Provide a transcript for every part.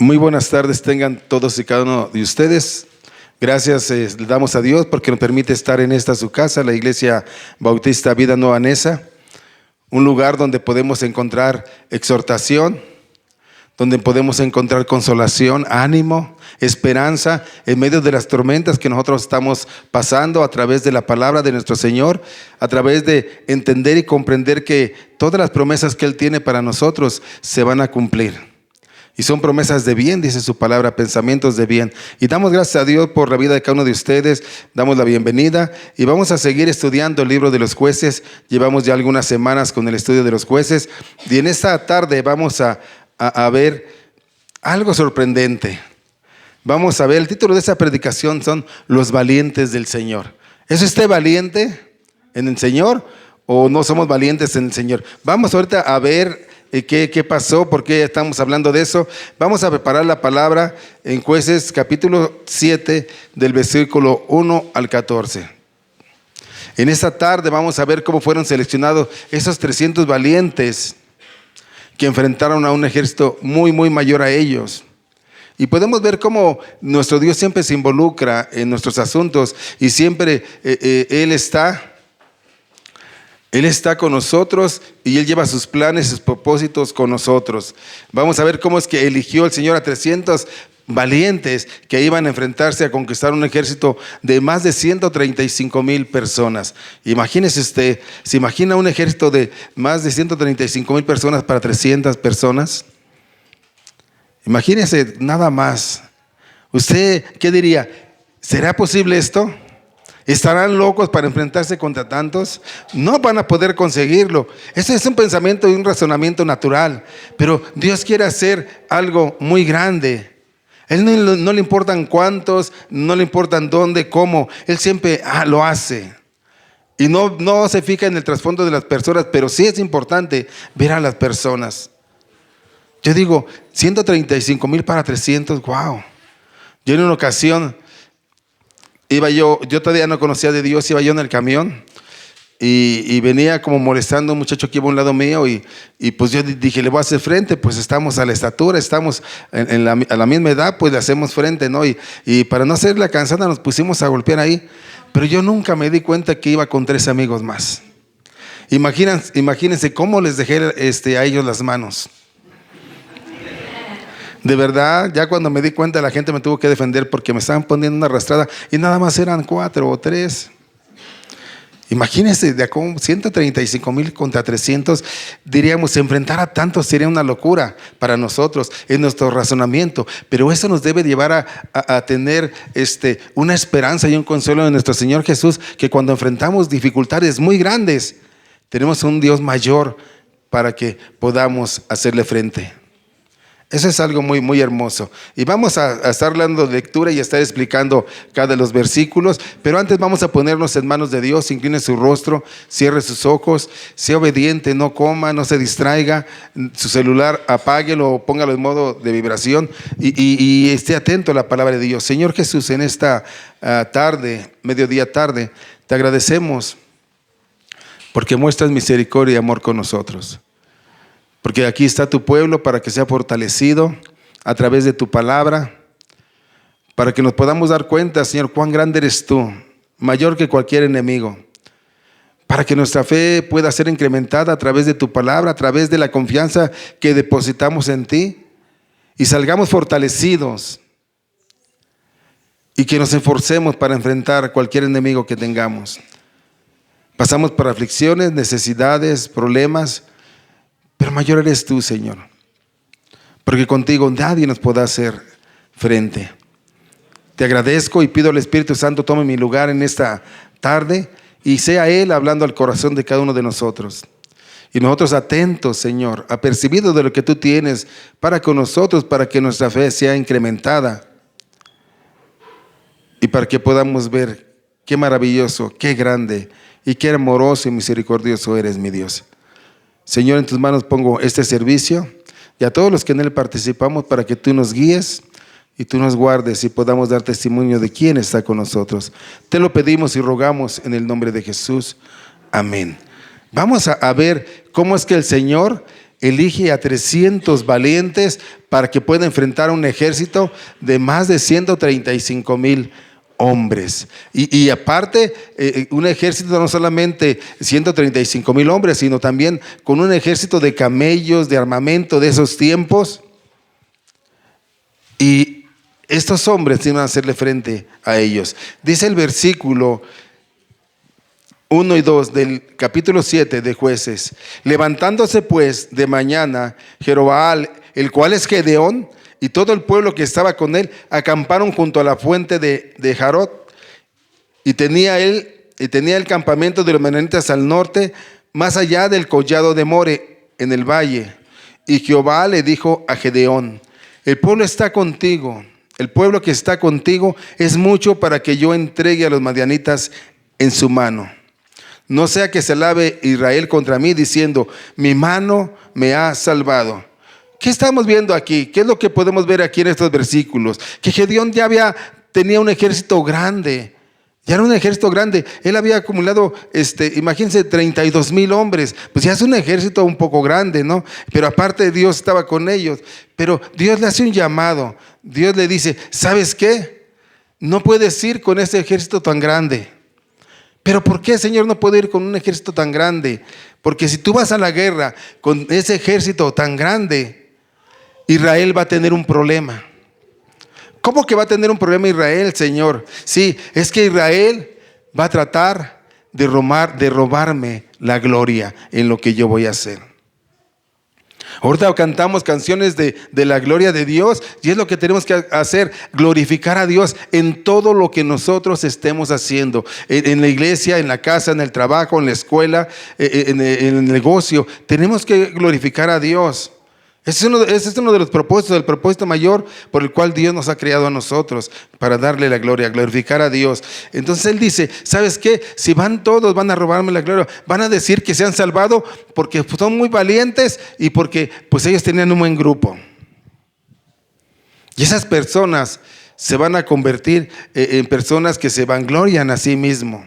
Muy buenas tardes tengan todos y cada uno de ustedes. Gracias le damos a Dios porque nos permite estar en esta su casa, la Iglesia Bautista Vida Nueva Neza, un lugar donde podemos encontrar exhortación, donde podemos encontrar consolación, ánimo, esperanza en medio de las tormentas que nosotros estamos pasando, a través de la palabra de nuestro Señor, a través de entender y comprender que todas las promesas que Él tiene para nosotros se van a cumplir. Y son promesas de bien, dice su palabra, pensamientos de bien. Y damos gracias a Dios por la vida de cada uno de ustedes. Damos la bienvenida y vamos a seguir estudiando el libro de los jueces. Llevamos ya algunas semanas con el estudio de los jueces. Y en esta tarde vamos a ver algo sorprendente. Vamos a ver, el título de esta predicación son Los valientes del Señor. ¿Es usted valiente en el Señor o no somos valientes en el Señor? Vamos ahorita a ver ¿qué pasó? ¿Por qué estamos hablando de eso? Vamos a preparar la palabra en Jueces capítulo 7 del versículo 1 al 14. En esta tarde vamos a ver cómo fueron seleccionados esos 300 valientes que enfrentaron a un ejército muy mayor a ellos. Y podemos ver cómo nuestro Dios siempre se involucra en nuestros asuntos y siempre Él está con nosotros y Él lleva sus planes, sus propósitos con nosotros. Vamos a ver cómo es que eligió el Señor a 300 valientes que iban a enfrentarse a conquistar un ejército de más de 135,000 personas. Imagínese usted, ¿se imagina un ejército de más de 135,000 personas para 300 personas? Imagínese nada más. ¿Usted qué diría? ¿Será posible esto? ¿Estarán locos para enfrentarse contra tantos? No van a poder conseguirlo. Ese es un pensamiento y un razonamiento natural. Pero Dios quiere hacer algo muy grande. Él no le importan cuántos, no le importan dónde, cómo. Él siempre lo hace. Y no se fija en el trasfondo de las personas, pero sí es importante ver a las personas. Yo digo, 135,000 para 300, wow. Yo en una ocasión yo todavía no conocía de Dios, iba yo en el camión y venía como molestando a un muchacho que iba a un lado mío y pues yo dije, le voy a hacer frente, pues estamos a la estatura, estamos a la misma edad, pues le hacemos frente, ¿no? Y para no hacer la cansada nos pusimos a golpear ahí, pero yo nunca me di cuenta que iba con 3 amigos más. Imagínense cómo les dejé a ellos las manos. De verdad, ya cuando me di cuenta, la gente me tuvo que defender porque me estaban poniendo una arrastrada y nada más eran 4 o 3. Imagínense, de 135,000 contra 300, diríamos, enfrentar a tantos sería una locura para nosotros, en nuestro razonamiento. Pero eso nos debe llevar a tener una esperanza y un consuelo de nuestro Señor Jesús, que cuando enfrentamos dificultades muy grandes, tenemos un Dios mayor para que podamos hacerle frente. Eso es algo muy hermoso. Y vamos a estar hablando de lectura y a estar explicando cada de los versículos. Pero antes vamos a ponernos en manos de Dios. Incline su rostro, cierre sus ojos, sea obediente, no coma, no se distraiga. Su celular apáguelo o póngalo en modo de vibración y esté atento a la palabra de Dios. Señor Jesús, en esta tarde, mediodía tarde, te agradecemos porque muestras misericordia y amor con nosotros. Porque aquí está tu pueblo para que sea fortalecido a través de tu palabra, para que nos podamos dar cuenta, Señor, cuán grande eres tú, mayor que cualquier enemigo, para que nuestra fe pueda ser incrementada a través de tu palabra, a través de la confianza que depositamos en ti y salgamos fortalecidos y que nos esforcemos para enfrentar cualquier enemigo que tengamos. Pasamos por aflicciones, necesidades, problemas, pero mayor eres tú, Señor, porque contigo nadie nos puede hacer frente. Te agradezco y pido al Espíritu Santo tome mi lugar en esta tarde y sea Él hablando al corazón de cada uno de nosotros. Y nosotros atentos, Señor, apercibidos de lo que tú tienes para con nosotros, para que nuestra fe sea incrementada y para que podamos ver qué maravilloso, qué grande y qué amoroso y misericordioso eres, mi Dios. Señor, en tus manos pongo este servicio y a todos los que en él participamos para que tú nos guíes y tú nos guardes y podamos dar testimonio de quién está con nosotros. Te lo pedimos y rogamos en el nombre de Jesús. Amén. Vamos a ver cómo es que el Señor elige a 300 valientes para que pueda enfrentar a un ejército de más de 135,000 hombres. Y aparte, un ejército no solamente 135,000 hombres, sino también con un ejército de camellos, de armamento de esos tiempos. Y estos hombres iban a hacerle frente a ellos. Dice el versículo 1 y 2 del capítulo 7 de Jueces: levantándose pues de mañana, Jerobbaal, el cual es Gedeón, y todo el pueblo que estaba con él, acamparon junto a la fuente de Jarot, y tenía el campamento de los madianitas al norte, más allá del collado de More, en el valle. Y Jehová le dijo a Gedeón: el pueblo está contigo, el pueblo que está contigo es mucho para que yo entregue a los madianitas en su mano. No sea que se alabe Israel contra mí diciendo: mi mano me ha salvado. ¿Qué estamos viendo aquí? ¿Qué es lo que podemos ver aquí en estos versículos? Que Gedeón ya tenía un ejército grande. Ya era un ejército grande. Él había acumulado, imagínense, 32,000 hombres. Pues ya es un ejército un poco grande, ¿no? Pero aparte Dios estaba con ellos. Pero Dios le hace un llamado. Dios le dice: ¿sabes qué? No puedes ir con ese ejército tan grande. ¿Pero por qué, Señor, no puedo ir con un ejército tan grande? Porque si tú vas a la guerra con ese ejército tan grande, Israel va a tener un problema. ¿Cómo que va a tener un problema Israel, Señor? Sí, es que Israel va a tratar de robarme la gloria en lo que yo voy a hacer. Ahorita cantamos canciones de la gloria de Dios, y es lo que tenemos que hacer: glorificar a Dios en todo lo que nosotros estemos haciendo, en la iglesia, en la casa, en el trabajo, en la escuela, en el negocio. Tenemos que glorificar a Dios. Ese es uno de los propósitos, el propósito mayor por el cual Dios nos ha creado a nosotros, para darle la gloria, glorificar a Dios. Entonces Él dice: ¿sabes qué? Si van todos, van a robarme la gloria, van a decir que se han salvado porque son muy valientes y porque pues ellos tenían un buen grupo. Y esas personas se van a convertir en personas que se vanglorian a sí mismos.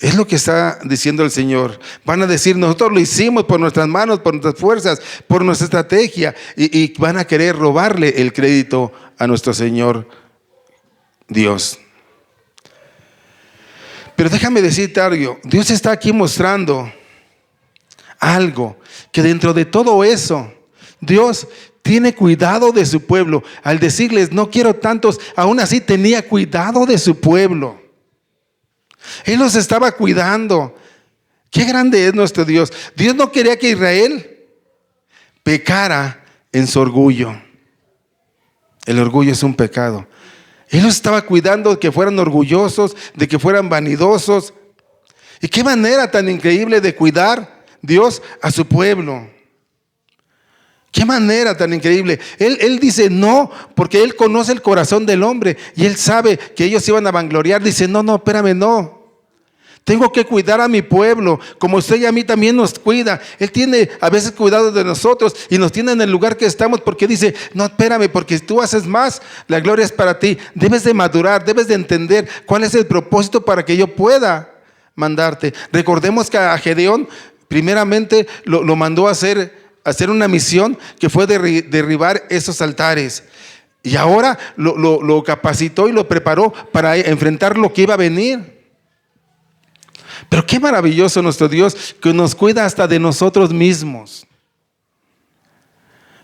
Es lo que está diciendo el Señor. Van a decir: nosotros lo hicimos por nuestras manos, por nuestras fuerzas, por nuestra estrategia. Y van a querer robarle el crédito a nuestro Señor Dios. Pero déjame decirte algo. Dios está aquí mostrando algo, que dentro de todo eso, Dios tiene cuidado de su pueblo. Al decirles: no quiero tantos, aún así tenía cuidado de su pueblo. Él los estaba cuidando. Qué grande es nuestro Dios. Dios no quería que Israel pecara en su orgullo. El orgullo es un pecado. Él los estaba cuidando de que fueran orgullosos, de que fueran vanidosos. Y qué manera tan increíble de cuidar Dios a su pueblo. Qué manera tan increíble. Él dice no, porque Él conoce el corazón del hombre y Él sabe que ellos iban a vangloriar. Dice: no, espérame, no. Tengo que cuidar a mi pueblo, como usted y a mí también nos cuida. Él tiene a veces cuidado de nosotros y nos tiene en el lugar que estamos, porque dice: no, espérame, porque si tú haces más, la gloria es para ti. Debes de madurar, debes de entender cuál es el propósito para que yo pueda mandarte. Recordemos que a Gedeón primeramente lo mandó a hacer una misión que fue derribar esos altares. Y ahora lo capacitó y lo preparó para enfrentar lo que iba a venir. Pero qué maravilloso nuestro Dios, que nos cuida hasta de nosotros mismos.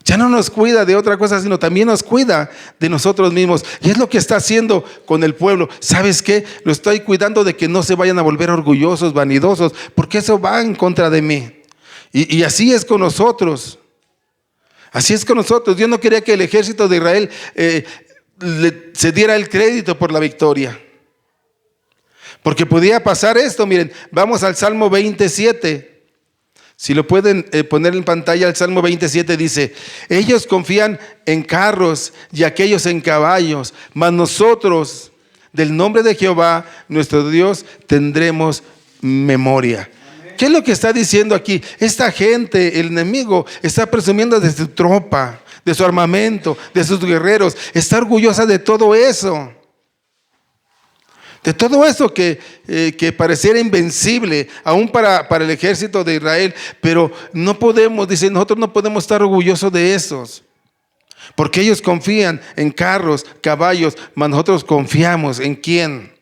Ya no nos cuida de otra cosa, sino también nos cuida de nosotros mismos. Y es lo que está haciendo con el pueblo. ¿Sabes qué? Lo estoy cuidando de que no se vayan a volver orgullosos, vanidosos, porque eso va en contra de mí. Y así es con nosotros. Así es con nosotros. Dios no quería que el ejército de Israel se diera el crédito por la victoria. Porque podía pasar esto. Miren, vamos al Salmo 27. Si lo pueden poner en pantalla, el Salmo 27 dice: ellos confían en carros y aquellos en caballos, mas nosotros del nombre de Jehová nuestro Dios tendremos memoria. ¿Qué es lo que está diciendo aquí? Esta gente, el enemigo, está presumiendo de su tropa, de su armamento, de sus guerreros. Está orgullosa de todo eso. De todo eso que pareciera invencible, aún para el ejército de Israel, pero no podemos, dice, nosotros no podemos estar orgullosos de esos, porque ellos confían en carros, caballos, mas nosotros confiamos en ¿quién?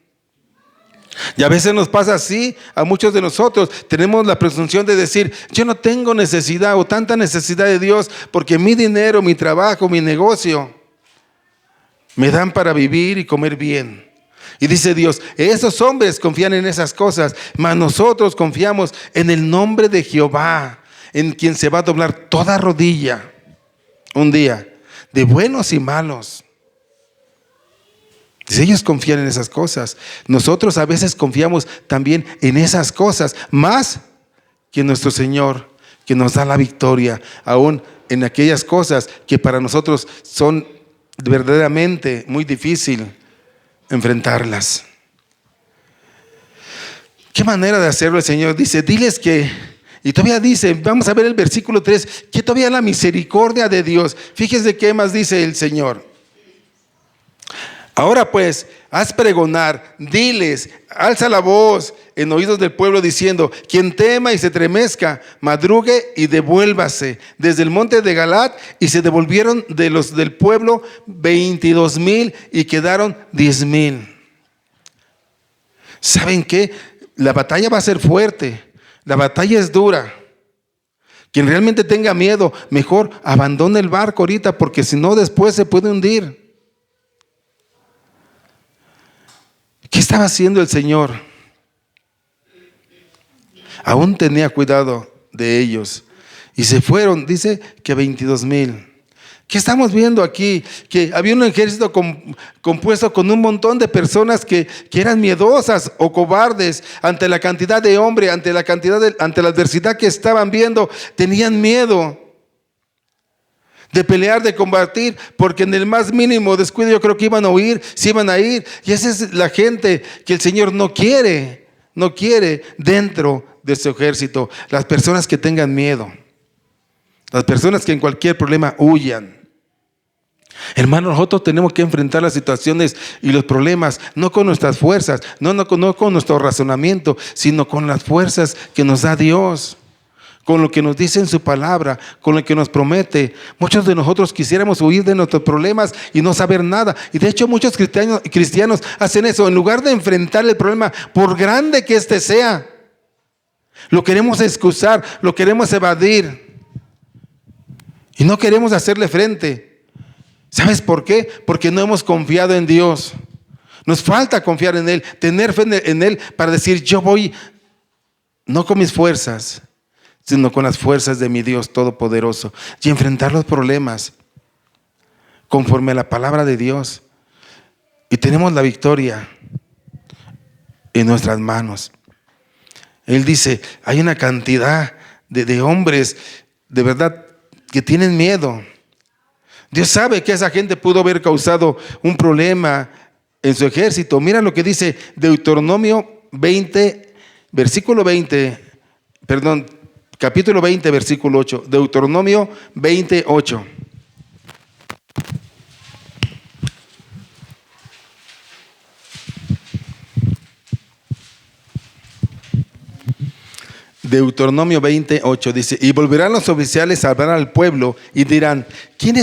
Y a veces nos pasa así, a muchos de nosotros tenemos la presunción de decir, yo no tengo necesidad o tanta necesidad de Dios, porque mi dinero, mi trabajo, mi negocio me dan para vivir y comer bien. Y dice Dios, esos hombres confían en esas cosas, mas nosotros confiamos en el nombre de Jehová, en quien se va a doblar toda rodilla un día, de buenos y malos. Dice, ellos confían en esas cosas. Nosotros a veces confiamos también en esas cosas, más que en nuestro Señor, que nos da la victoria, aún en aquellas cosas que para nosotros son verdaderamente muy difícil enfrentarlas. ¿Qué manera de hacerlo el Señor? Dice, diles que, y todavía dice, vamos a ver el versículo 3, que todavía la misericordia de Dios. Fíjese qué más dice el Señor. Ahora pues, haz pregonar, diles, alza la voz en oídos del pueblo diciendo, quien tema y se tremezca, madrugue y devuélvase desde el monte de Galat, y se devolvieron de los del pueblo 22,000 y quedaron 10,000. ¿Saben qué? La batalla va a ser fuerte, la batalla es dura. Quien realmente tenga miedo, mejor abandone el barco ahorita, porque si no después se puede hundir. ¿Qué estaba haciendo el Señor? Aún tenía cuidado de ellos. Y se fueron, dice que 22,000. ¿Qué estamos viendo aquí? Que había un ejército compuesto con un montón de personas que eran miedosas o cobardes ante la cantidad de hombre, ante la adversidad que estaban viendo. Tenían miedo de pelear, de combatir, porque en el más mínimo descuido yo creo que iban a huir, se iban a ir. Y esa es la gente que el Señor no quiere dentro de su ejército. Las personas que tengan miedo, las personas que en cualquier problema huyan. Hermanos, nosotros tenemos que enfrentar las situaciones y los problemas no con nuestras fuerzas, no con nuestro razonamiento, sino con las fuerzas que nos da Dios, con lo que nos dice en su palabra, con lo que nos promete. Muchos de nosotros quisiéramos huir de nuestros problemas y no saber nada. Y de hecho muchos cristianos hacen eso. En lugar de enfrentar el problema, por grande que éste sea, lo queremos excusar, lo queremos evadir y no queremos hacerle frente. ¿Sabes por qué? Porque no hemos confiado en Dios. Nos falta confiar en Él, tener fe en Él para decir, yo voy no con mis fuerzas, sino con las fuerzas de mi Dios Todopoderoso, y enfrentar los problemas conforme a la palabra de Dios. Y tenemos la victoria en nuestras manos. Él dice, hay una cantidad de hombres de verdad que tienen miedo. Dios sabe que esa gente pudo haber causado un problema en su ejército. Mira lo que dice Deuteronomio 20, versículo 20, perdón, capítulo 20, versículo 8. Deuteronomio 28. Deuteronomio 28 dice, y volverán los oficiales a hablar al pueblo y dirán, ¿quién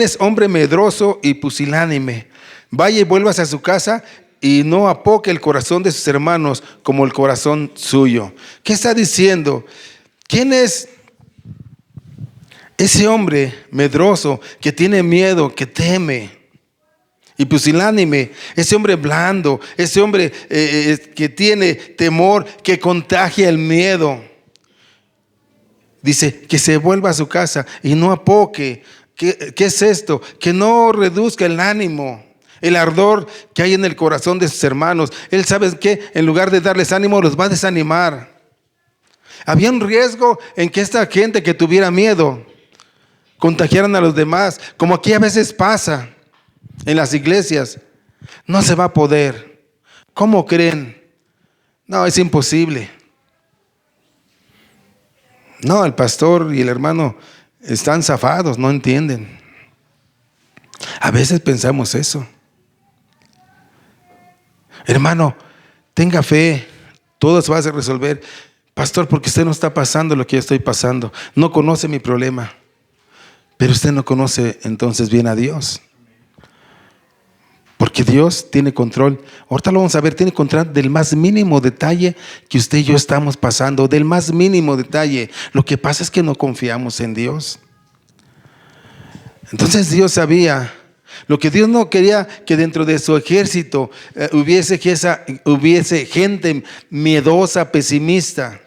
es hombre medroso y pusilánime? Vaya y vuélvase a su casa y no apoque el corazón de sus hermanos como el corazón suyo. ¿Qué está diciendo? ¿Quién es ese hombre medroso que tiene miedo, que teme? Y pusilánime, ese hombre blando, ese hombre que tiene temor, que contagia el miedo. Dice que se vuelva a su casa y no apoque. ¿Qué es esto? Que no reduzca el ánimo, el ardor que hay en el corazón de sus hermanos. Él sabe que en lugar de darles ánimo, los va a desanimar. Había un riesgo en que esta gente que tuviera miedo contagiaran a los demás, como aquí a veces pasa en las iglesias. No se va a poder. ¿Cómo creen? No, es imposible. No, el pastor y el hermano están zafados, no entienden. A veces pensamos eso. Hermano, tenga fe, todo se va a resolver. Pastor, porque usted no está pasando lo que yo estoy pasando, no conoce mi problema, pero usted no conoce entonces bien a Dios. Porque Dios tiene control, ahorita lo vamos a ver, tiene control del más mínimo detalle que usted y yo estamos pasando, del más mínimo detalle. Lo que pasa es que no confiamos en Dios. Entonces Dios sabía. Lo que Dios no quería, que dentro de su ejército hubiese gente miedosa, pesimista.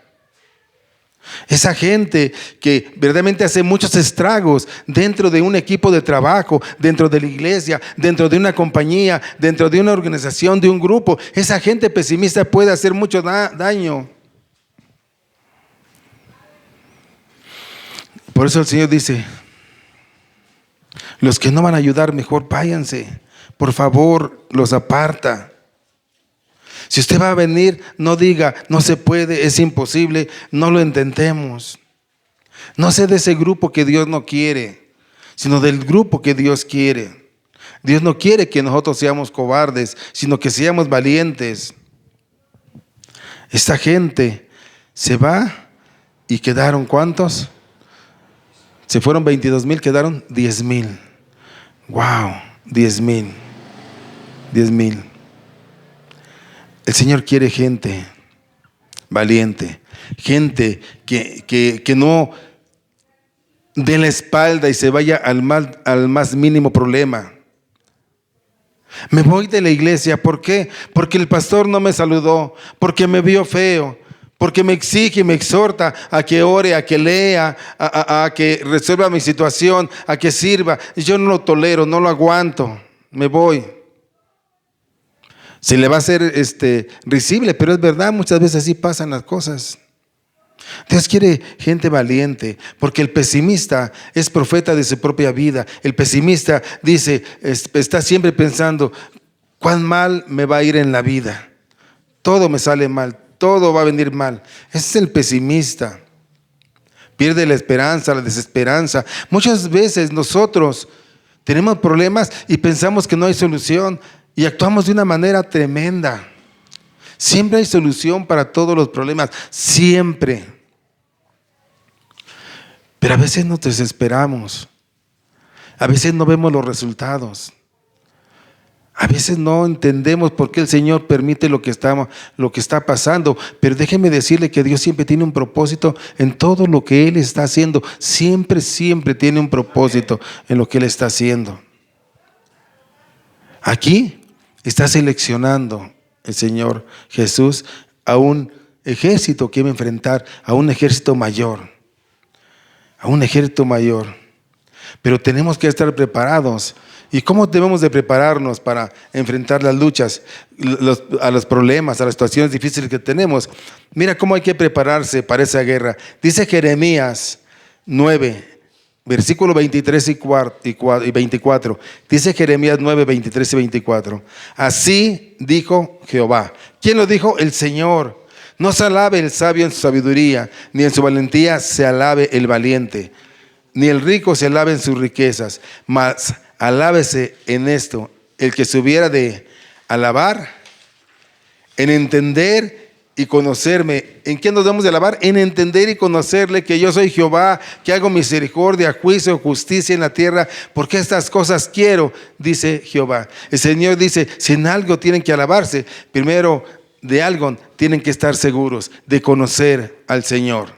Esa gente que verdaderamente hace muchos estragos dentro de un equipo de trabajo, dentro de la iglesia, dentro de una compañía, dentro de una organización, de un grupo. Esa gente pesimista puede hacer mucho daño. Por eso el Señor dice: los que no van a ayudar, mejor váyanse. Por favor, los aparta. Si usted va a venir, no diga, no se puede, es imposible, no lo intentemos. No sea de ese grupo que Dios no quiere, sino del grupo que Dios quiere. Dios no quiere que nosotros seamos cobardes, sino que seamos valientes. Esta gente se va y quedaron, ¿cuántos? Se fueron 22,000, quedaron 10,000. Wow, 10,000. 10,000. El Señor quiere gente valiente, gente que no dé la espalda y se vaya al más mínimo problema. Me voy de la iglesia, ¿por qué? Porque el pastor no me saludó, porque me vio feo, porque me exige y me exhorta a que ore, a que lea, a que resuelva mi situación, a que sirva. Y yo no lo tolero, no lo aguanto, me voy. Se le va a hacer risible, pero es verdad, muchas veces así pasan las cosas. Dios quiere gente valiente, porque el pesimista es profeta de su propia vida. El pesimista dice, está siempre pensando, cuán mal me va a ir en la vida. Todo me sale mal, todo va a venir mal. Ese es el pesimista. Pierde la esperanza, la desesperanza. Muchas veces nosotros tenemos problemas y pensamos que no hay solución. Y actuamos de una manera tremenda. Siempre hay solución para todos los problemas, siempre. Pero a veces nos desesperamos. A veces no vemos los resultados. A veces no entendemos por qué el Señor permite lo que está pasando. Pero déjeme decirle que Dios siempre tiene un propósito en todo lo que Él está haciendo. Siempre, siempre tiene un propósito en lo que Él está haciendo. Aquí está seleccionando el Señor Jesús a un ejército que va a enfrentar, a un ejército mayor. A un ejército mayor. Pero tenemos que estar preparados. ¿Y cómo debemos de prepararnos para enfrentar las luchas, a los problemas, a las situaciones difíciles que tenemos? Mira cómo hay que prepararse para esa guerra. Dice Jeremías 9. Versículo 23 y 24. Dice Jeremías 9, 23 y 24. Así dijo Jehová. ¿Quién lo dijo? El Señor. No se alabe el sabio en su sabiduría, ni en su valentía se alabe el valiente, ni el rico se alabe en sus riquezas, mas alábese en esto el que se hubiera de alabar, en entender y conocerme. ¿En qué nos debemos de alabar? En entender y conocerle, que yo soy Jehová, que hago misericordia, juicio, justicia en la tierra, porque estas cosas quiero, dice Jehová. El Señor dice, si en algo tienen que alabarse, primero de algo tienen que estar seguros de conocer al Señor.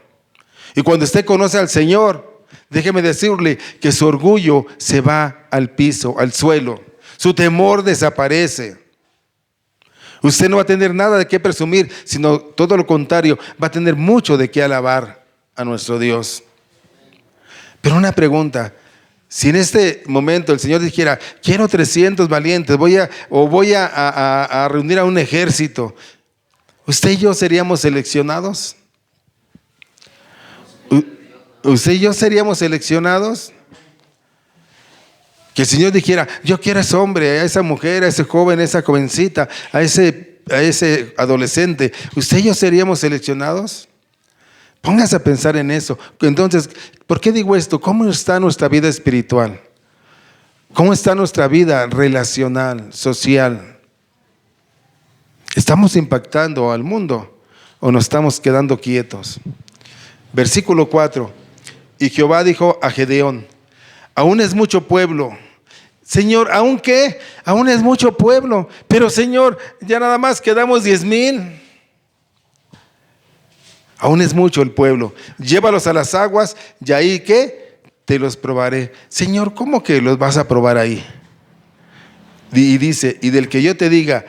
Y cuando usted conoce al Señor, déjeme decirle que su orgullo se va al piso, al suelo. Su temor desaparece. Usted no va a tener nada de qué presumir, sino todo lo contrario, va a tener mucho de qué alabar a nuestro Dios. Pero una pregunta, si en este momento el Señor dijera, quiero 300 valientes, voy a reunir a un ejército, ¿usted y yo seríamos seleccionados? ¿Usted y yo seríamos seleccionados? Que el Señor dijera, yo quiero a ese hombre, a esa mujer, a ese joven, a esa jovencita, a ese adolescente. ¿Usted y yo seríamos seleccionados? Póngase a pensar en eso. Entonces, ¿por qué digo esto? ¿Cómo está nuestra vida espiritual? ¿Cómo está nuestra vida relacional, social? ¿Estamos impactando al mundo o nos estamos quedando quietos? Versículo 4. Y Jehová dijo a Gedeón: aún es mucho pueblo. Señor, ¿aún qué? Aún es mucho pueblo. Pero Señor, ya nada más quedamos 10,000. Aún es mucho el pueblo. Llévalos a las aguas y ahí ¿qué? Te los probaré. Señor, ¿cómo que los vas a probar ahí? Y dice, y del que yo te diga,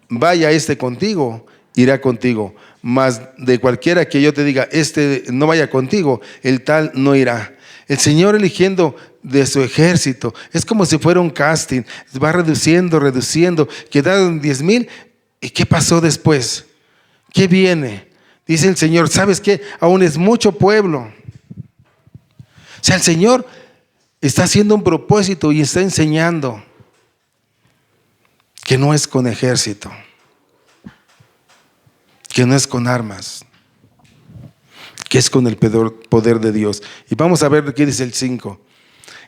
vaya este contigo, irá contigo. Mas de cualquiera que yo te diga, este no vaya contigo, el tal no irá. El Señor eligiendo de su ejército, es como si fuera un casting, va reduciendo, quedaron 10,000. ¿Y qué pasó después? ¿Qué viene? Dice el Señor, ¿sabes qué? Aún es mucho pueblo. O sea, el Señor está haciendo un propósito y está enseñando que no es con ejército, que no es con armas, que es con el poder de Dios. Y vamos a ver qué dice el 5.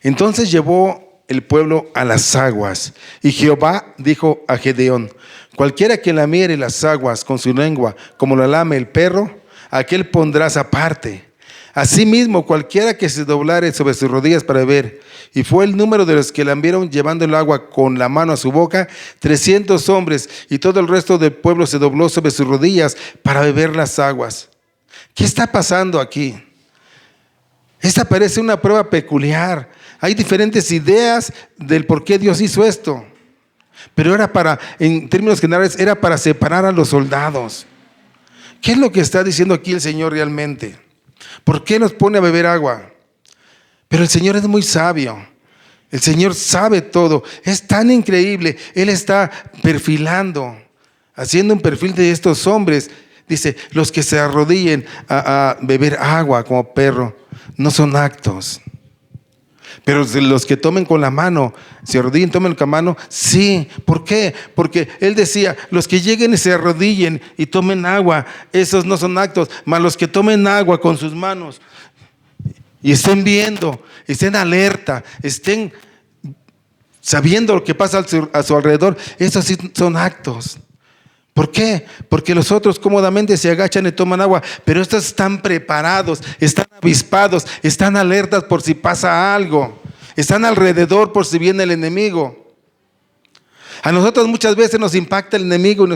Entonces llevó el pueblo a las aguas, y Jehová dijo a Gedeón: cualquiera que lamiere las aguas con su lengua, como la lame el perro, aquel pondrás aparte. Asimismo, cualquiera que se doblare sobre sus rodillas para beber. Y fue el número de los que lambieron llevando el agua con la mano a su boca, 300 hombres, y todo el resto del pueblo se dobló sobre sus rodillas para beber las aguas. ¿Qué está pasando aquí? Esta parece una prueba peculiar. Hay diferentes ideas del por qué Dios hizo esto. Pero era para, en términos generales, era para separar a los soldados. ¿Qué es lo que está diciendo aquí el Señor realmente? ¿Por qué nos pone a beber agua? Pero el Señor es muy sabio. El Señor sabe todo. Es tan increíble. Él está perfilando, haciendo un perfil de estos hombres. Dice, los que se arrodillen a beber agua como perro, no son actos. Pero los que tomen con la mano, se arrodillen, tomen con la mano, sí. ¿Por qué? Porque Él decía, los que lleguen y se arrodillen y tomen agua, esos no son actos. Mas los que tomen agua con sus manos y estén viendo, estén alerta, estén sabiendo lo que pasa a su alrededor, esos sí son actos. ¿Por qué? Porque los otros cómodamente se agachan y toman agua, pero estos están preparados, están avispados, están alertas por si pasa algo, están alrededor por si viene el enemigo. A nosotros muchas veces nos impacta el enemigo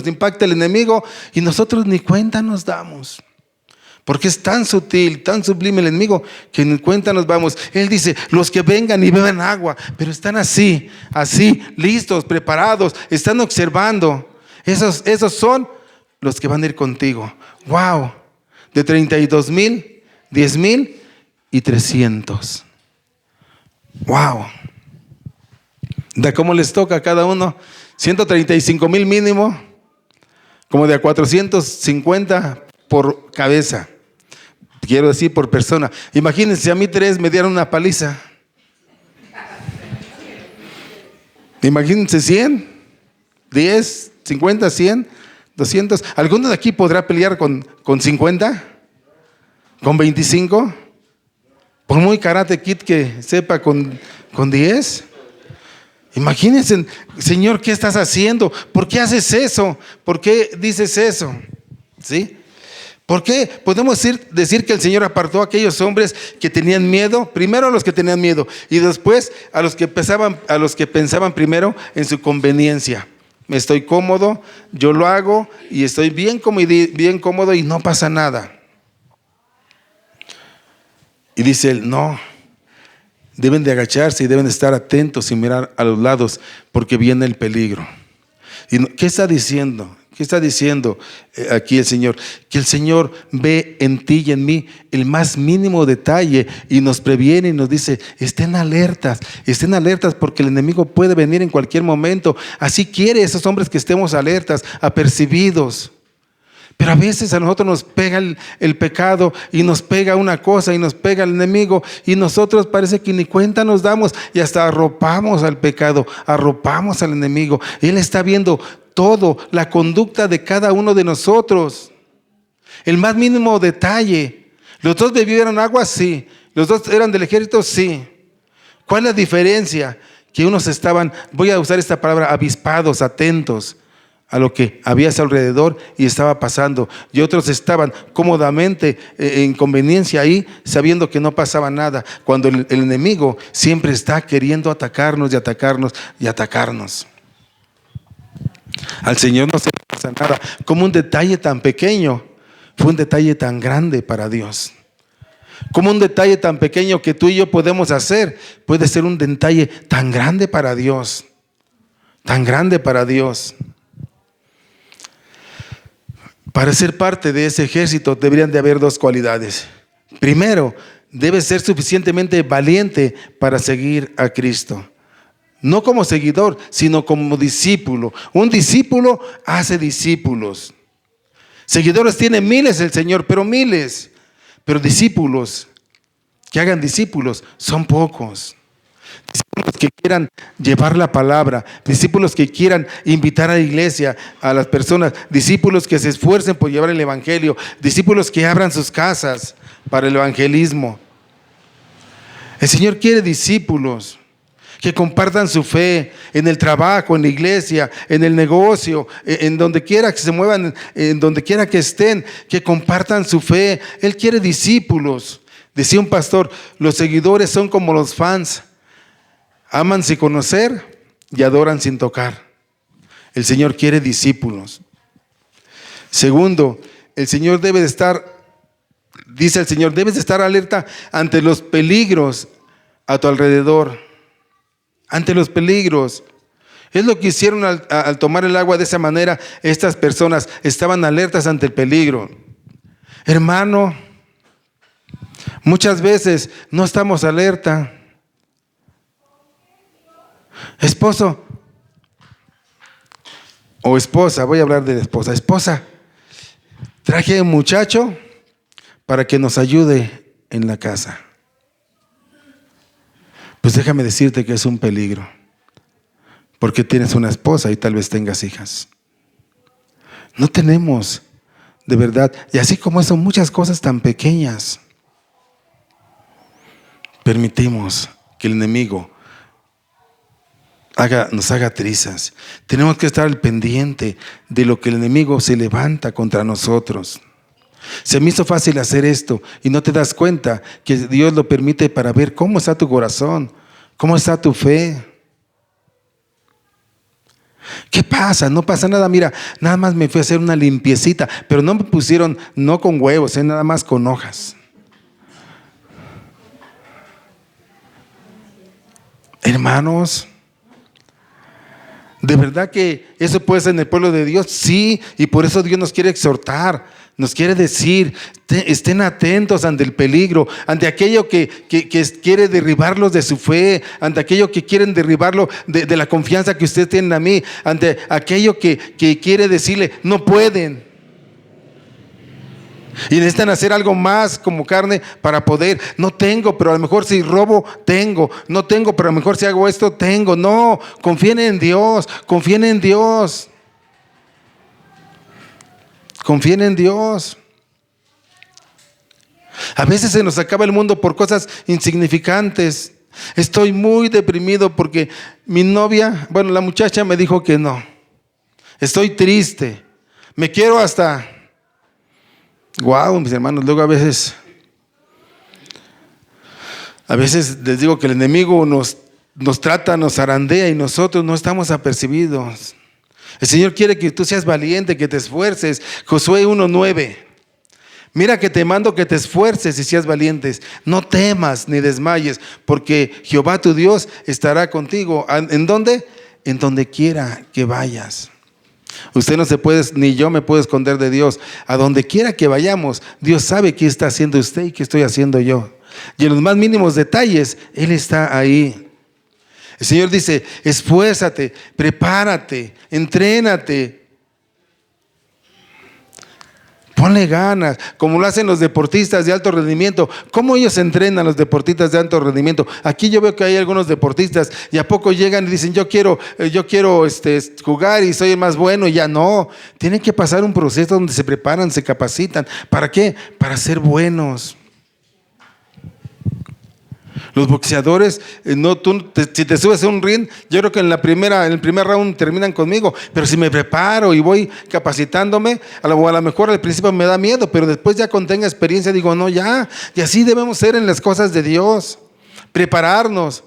y nosotros ni cuenta nos damos. Porque es tan sutil, tan sublime el enemigo que ni cuenta nos vamos. Él dice, los que vengan y beban agua, pero están así, listos, preparados, están observando. Esos son los que van a ir contigo. Wow, de 32,000, 10,000 y 300. Wow. ¿De cómo les toca a cada uno? 135,000 mínimo, como de a 450 por cabeza. Quiero decir por persona. Imagínense, a mí 3 me dieron una paliza. Imagínense 100, 10, 50, 100, 200. ¿Alguno de aquí podrá pelear con 50? ¿Con 25? Por muy karate kid que sepa, con 10. Imagínense, Señor, ¿qué estás haciendo? ¿Por qué haces eso? ¿Por qué dices eso? ¿Sí? ¿Por qué podemos decir que el Señor apartó a aquellos hombres que tenían miedo? Primero a los que tenían miedo y después a los que pensaban primero en su conveniencia. Me estoy cómodo, yo lo hago y estoy bien cómodo y no pasa nada. Y dice él, no, deben de agacharse y deben de estar atentos y mirar a los lados porque viene el peligro. ¿Y qué está diciendo? ¿Qué está diciendo aquí el Señor? Que el Señor ve en ti y en mí el más mínimo detalle y nos previene y nos dice, estén alertas porque el enemigo puede venir en cualquier momento. Así quiere esos hombres que estemos alertas, apercibidos. Pero a veces a nosotros nos pega el pecado y nos pega una cosa y nos pega el enemigo y nosotros parece que ni cuenta nos damos y hasta arropamos al pecado, arropamos al enemigo. Él está viendo todo, la conducta de cada uno de nosotros. El más mínimo detalle. ¿Los dos bebieron agua? Sí. ¿Los dos eran del ejército? Sí. ¿Cuál es la diferencia? Que unos estaban, voy a usar esta palabra, avispados, atentos, a lo que había a su alrededor y estaba pasando. Y otros estaban cómodamente en conveniencia ahí, sabiendo que no pasaba nada, cuando el enemigo siempre está queriendo atacarnos y atacarnos y atacarnos. Al Señor no se le pasa nada. Como un detalle tan pequeño fue un detalle tan grande para Dios. Como un detalle tan pequeño que tú y yo podemos hacer puede ser un detalle tan grande para Dios. Tan grande para Dios. Para ser parte de ese ejército deberían de haber dos cualidades. Primero, debes ser suficientemente valiente para seguir a Cristo. No como seguidor, sino como discípulo. Un discípulo hace discípulos. Seguidores tiene miles el Señor, pero miles. Pero discípulos, que hagan discípulos, son pocos. Discípulos que quieran llevar la palabra, discípulos que quieran invitar a la iglesia, a las personas, discípulos que se esfuercen por llevar el evangelio, discípulos que abran sus casas para el evangelismo. El Señor quiere discípulos que compartan su fe en el trabajo, en la iglesia, en el negocio, en donde quiera que se muevan, en donde quiera que estén, que compartan su fe. Él quiere discípulos. Decía un pastor, los seguidores son como los fans. Aman sin conocer y adoran sin tocar. El Señor quiere discípulos. Segundo, el Señor debe de estar, dice el Señor, debes de estar alerta ante los peligros a tu alrededor. Ante los peligros. Es lo que hicieron al tomar el agua de esa manera. Estas personas estaban alertas ante el peligro. Hermano, muchas veces no estamos alerta. Esposo o esposa, voy a hablar de la esposa. Esposa, traje a un muchacho para que nos ayude en la casa. Pues déjame decirte que es un peligro, porque tienes una esposa y tal vez tengas hijas. No tenemos, de verdad, y así como son muchas cosas tan pequeñas, permitimos que el enemigo nos haga trizas. Tenemos que estar al pendiente de lo que el enemigo se levanta contra nosotros. Se me hizo fácil hacer esto y no te das cuenta que Dios lo permite para ver cómo está tu corazón, cómo está tu fe. ¿Qué pasa? No pasa nada. Mira, nada más me fui a hacer una limpiecita, pero no me pusieron, no con huevos, nada más con hojas. Hermanos, ¿de verdad que eso puede ser en el pueblo de Dios? Sí, y por eso Dios nos quiere exhortar. Nos quiere decir, estén atentos ante el peligro, ante aquello que quiere derribarlos de su fe, ante aquello que quieren derribarlo de la confianza que ustedes tienen a mí, ante aquello que quiere decirle, no pueden. Y necesitan hacer algo más como carne para poder. No tengo, pero a lo mejor si robo, tengo. No tengo, pero a lo mejor si hago esto, tengo. No, confíen en Dios, confíen en Dios. Confíen en Dios. A veces se nos acaba el mundo por cosas insignificantes. Estoy muy deprimido porque mi novia, bueno, la muchacha me dijo que no. Estoy triste. Me quiero hasta... Wow, mis hermanos, luego a veces les digo que el enemigo nos trata, nos zarandea y nosotros no estamos apercibidos. El Señor quiere que tú seas valiente, que te esfuerces. Josué 1:9. Mira que te mando que te esfuerces y seas valientes. No temas ni desmayes, porque Jehová tu Dios estará contigo. ¿En dónde? En donde quiera que vayas. Usted no se puede, ni yo me puedo esconder de Dios. A donde quiera que vayamos, Dios sabe qué está haciendo usted y qué estoy haciendo yo. Y en los más mínimos detalles, Él está ahí. El Señor dice, esfuérzate, prepárate, entrénate. Ponle ganas, como lo hacen los deportistas de alto rendimiento. ¿Cómo ellos entrenan los deportistas de alto rendimiento? Aquí yo veo que hay algunos deportistas y a poco llegan y dicen, yo quiero jugar y soy el más bueno. Y ya no, tienen que pasar un proceso donde se preparan, se capacitan. ¿Para qué? Para ser buenos. Los boxeadores, si te subes a un ring, yo creo que en el primer round terminan conmigo, pero si me preparo y voy capacitándome, a lo mejor al principio me da miedo, pero después ya cuando tenga experiencia digo, no, ya, y así debemos ser en las cosas de Dios, prepararnos,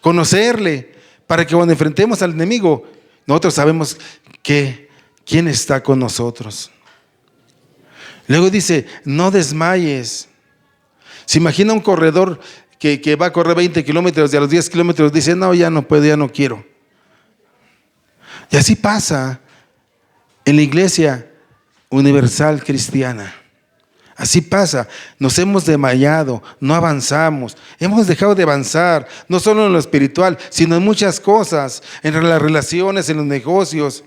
conocerle, para que cuando enfrentemos al enemigo, nosotros sabemos quién está con nosotros. Luego dice, no desmayes. Se imagina un corredor que va a correr 20 kilómetros y a los 10 kilómetros dice, no, ya no puedo, ya no quiero. Y así pasa en la iglesia universal cristiana. Así pasa, nos hemos desmayado, no avanzamos, hemos dejado de avanzar, no solo en lo espiritual, sino en muchas cosas, en las relaciones, en los negocios.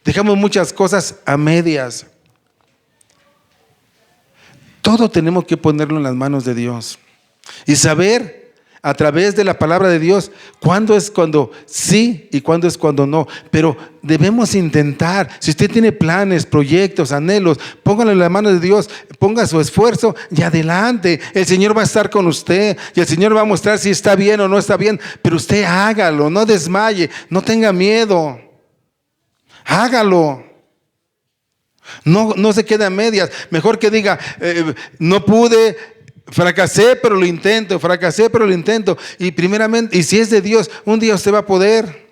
Dejamos muchas cosas a medias. Todo tenemos que ponerlo en las manos de Dios y saber a través de la palabra de Dios cuándo es cuando sí y cuándo es cuando no. Pero debemos intentar. Si usted tiene planes, proyectos, anhelos, póngalo en las manos de Dios, ponga su esfuerzo y adelante. El Señor va a estar con usted y el Señor va a mostrar si está bien o no está bien. Pero usted hágalo, no desmaye, no tenga miedo. Hágalo. No se quede a medias. Mejor que diga, no pude, fracasé, pero lo intento, Y primeramente, y si es de Dios, un día usted va a poder.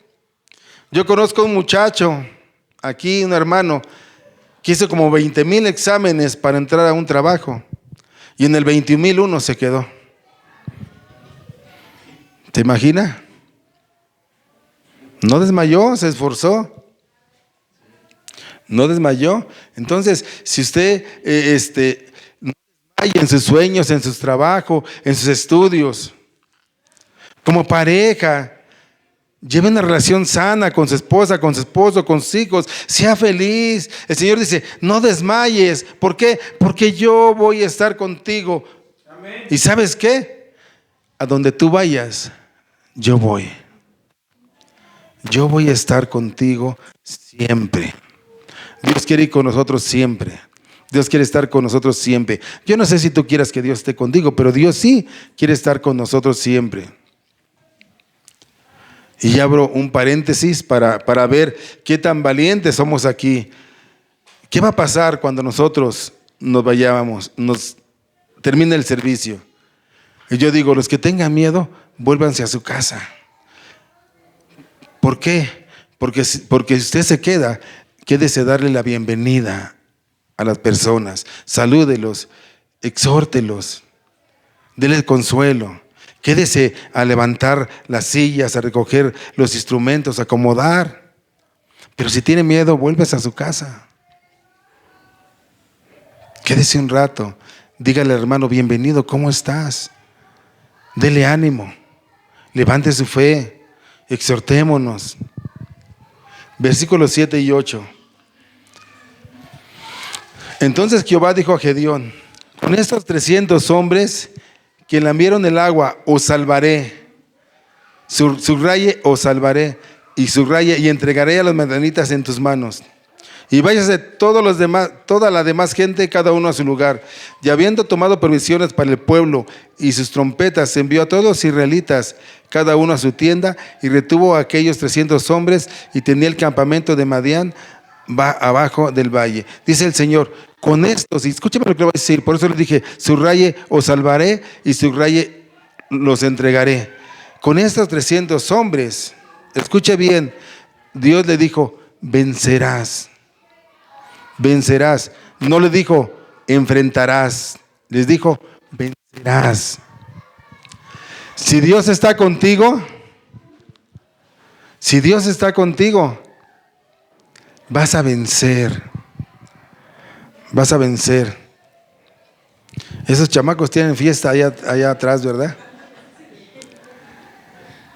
Yo conozco a un muchacho, aquí un hermano, que hizo como 20,000 exámenes para entrar a un trabajo. Y en el 21,001 se quedó. ¿Te imagina? No desmayó, se esforzó. No desmayó. Entonces, si usted no desmaya en sus sueños, en sus trabajos, en sus estudios, como pareja, lleve una relación sana con su esposa, con su esposo, con sus hijos, sea feliz. El Señor dice, no desmayes. ¿Por qué? Porque yo voy a estar contigo. Amén. ¿Y sabes qué? A donde tú vayas, yo voy. Yo voy a estar contigo siempre. Dios quiere ir con nosotros siempre. Dios quiere estar con nosotros siempre. Yo no sé si tú quieras que Dios esté contigo, pero Dios sí quiere estar con nosotros siempre. Y abro un paréntesis para ver qué tan valientes somos aquí. ¿Qué va a pasar cuando nosotros nos vayamos, nos termine el servicio? Y yo digo, los que tengan miedo, vuélvanse a su casa. ¿Por qué? Porque si usted se queda, quédese darle la bienvenida a las personas, salúdelos, exhórtelos, dele consuelo, quédese a levantar las sillas, a recoger los instrumentos, a acomodar. Pero si tiene miedo, vuelves a su casa. Quédese un rato, dígale al hermano, bienvenido, ¿cómo estás? Dele ánimo, levante su fe, exhortémonos. Versículos 7 y 8. Entonces Jehová dijo a Gedeón, con estos 300 hombres que lambieron el agua, os salvaré. Subraye, os salvaré. Y subraye, y entregaré a los madianitas en tus manos. Y váyase toda la demás gente, cada uno a su lugar. Y habiendo tomado provisiones para el pueblo y sus trompetas, envió a todos los israelitas, cada uno a su tienda, y retuvo a aquellos 300 hombres, y tenía el campamento de Madián abajo del valle. Dice el Señor, con estos, y escúchame lo que le voy a decir, por eso le dije, subraye, os salvaré, y subraye, los entregaré. Con estos 300 hombres, escuche bien, Dios le dijo, vencerás. Vencerás. No le dijo, enfrentarás. Les dijo, vencerás. Si Dios está contigo, vas a vencer. Vas a vencer. Esos chamacos tienen fiesta allá atrás, ¿verdad?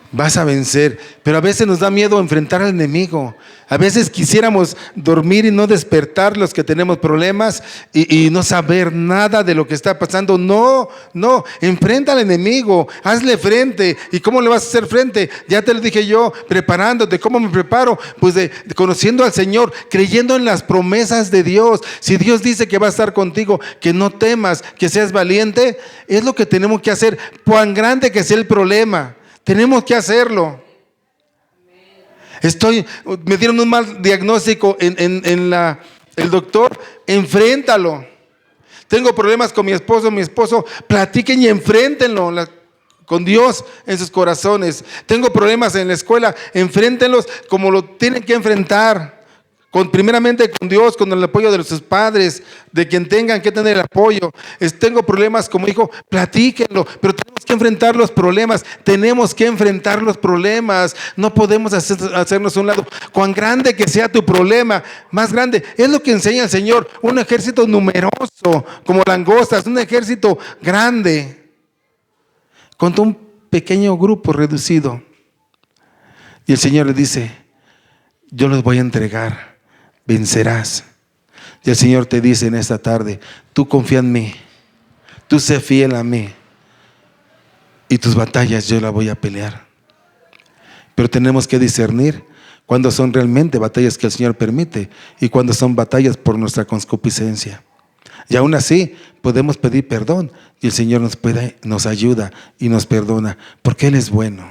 Vas a vencer, pero a veces nos da miedo enfrentar al enemigo. A veces quisiéramos dormir y no despertar los que tenemos problemas y no saber nada de lo que está pasando. No, no, enfrenta al enemigo, hazle frente. ¿Y cómo le vas a hacer frente? Ya te lo dije yo, preparándote. ¿Cómo me preparo? Pues conociendo al Señor, creyendo en las promesas de Dios. Si Dios dice que va a estar contigo, que no temas, que seas valiente, es lo que tenemos que hacer, cuán grande que sea el problema. Tenemos que hacerlo. Me dieron un mal diagnóstico el doctor, enfréntalo. Tengo problemas con mi esposo, platiquen y enfréntenlo con Dios en sus corazones. Tengo problemas en la escuela, enfréntenlos como lo tienen que enfrentar. Primeramente con Dios, con el apoyo de sus padres, de quien tengan que tener el apoyo. Tengo problemas como hijo, platíquenlo, pero tenemos que enfrentar los problemas, no podemos hacernos a un lado. Cuán grande que sea tu problema, más grande, es lo que enseña el Señor, un ejército numeroso, como langostas, un ejército grande, contra un pequeño grupo reducido. Y el Señor le dice, yo los voy a entregar. Vencerás. Y el Señor te dice en esta tarde, tú confía en mí, tú sé fiel a mí y tus batallas yo las voy a pelear. Pero tenemos que discernir cuando son realmente batallas que el Señor permite y cuando son batallas por nuestra concupiscencia. Y aún así podemos pedir perdón y el Señor nos ayuda y nos perdona porque Él es bueno.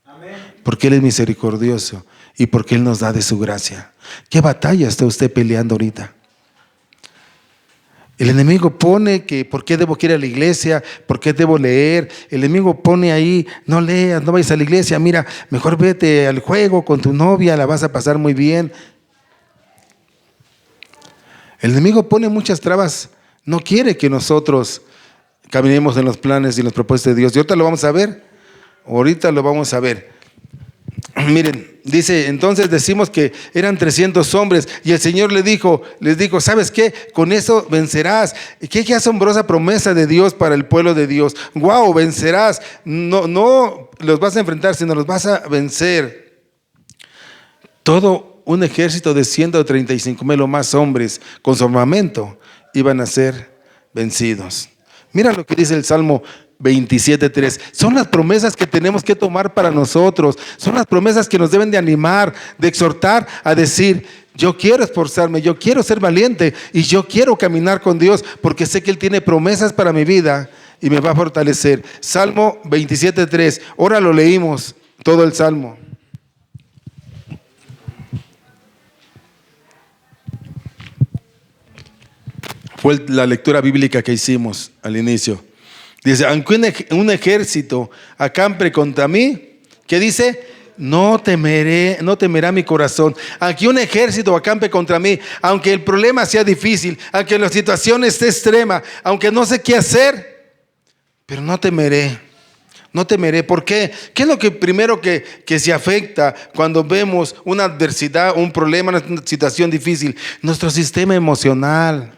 Amén. Porque Él es misericordioso y porque Él nos da de su gracia. ¿Qué batalla está usted peleando ahorita? El enemigo pone que ¿por qué debo ir a la iglesia? ¿Por qué debo leer? El enemigo pone ahí, no leas, no vayas a la iglesia, mira, mejor vete al juego con tu novia, la vas a pasar muy bien. El enemigo pone muchas trabas, no quiere que nosotros caminemos en los planes y en los propósitos de Dios. Y ahorita lo vamos a ver. Miren, dice, entonces decimos que eran 300 hombres y el Señor les dijo, ¿sabes qué? Con eso vencerás. Qué asombrosa promesa de Dios para el pueblo de Dios. Wow, vencerás. No los vas a enfrentar, sino los vas a vencer. Todo un ejército de 135,000 o más hombres con su armamento iban a ser vencidos. Mira lo que dice el Salmo 27:3. Son las promesas que tenemos que tomar para nosotros. Son las promesas que nos deben de animar, de exhortar a decir, yo quiero esforzarme, yo quiero ser valiente y yo quiero caminar con Dios porque sé que Él tiene promesas para mi vida y me va a fortalecer. Salmo 27:3. Ahora lo leímos, todo el Salmo. Fue la lectura bíblica que hicimos al inicio. Dice, aunque un ejército acampe contra mí, ¿qué dice? No temerá mi corazón. Aunque un ejército acampe contra mí, aunque el problema sea difícil, aunque la situación esté extrema, aunque no sé qué hacer, pero no temeré. No temeré. ¿Por qué? ¿Qué es lo que primero que se afecta cuando vemos una adversidad, un problema, una situación difícil? Nuestro sistema emocional.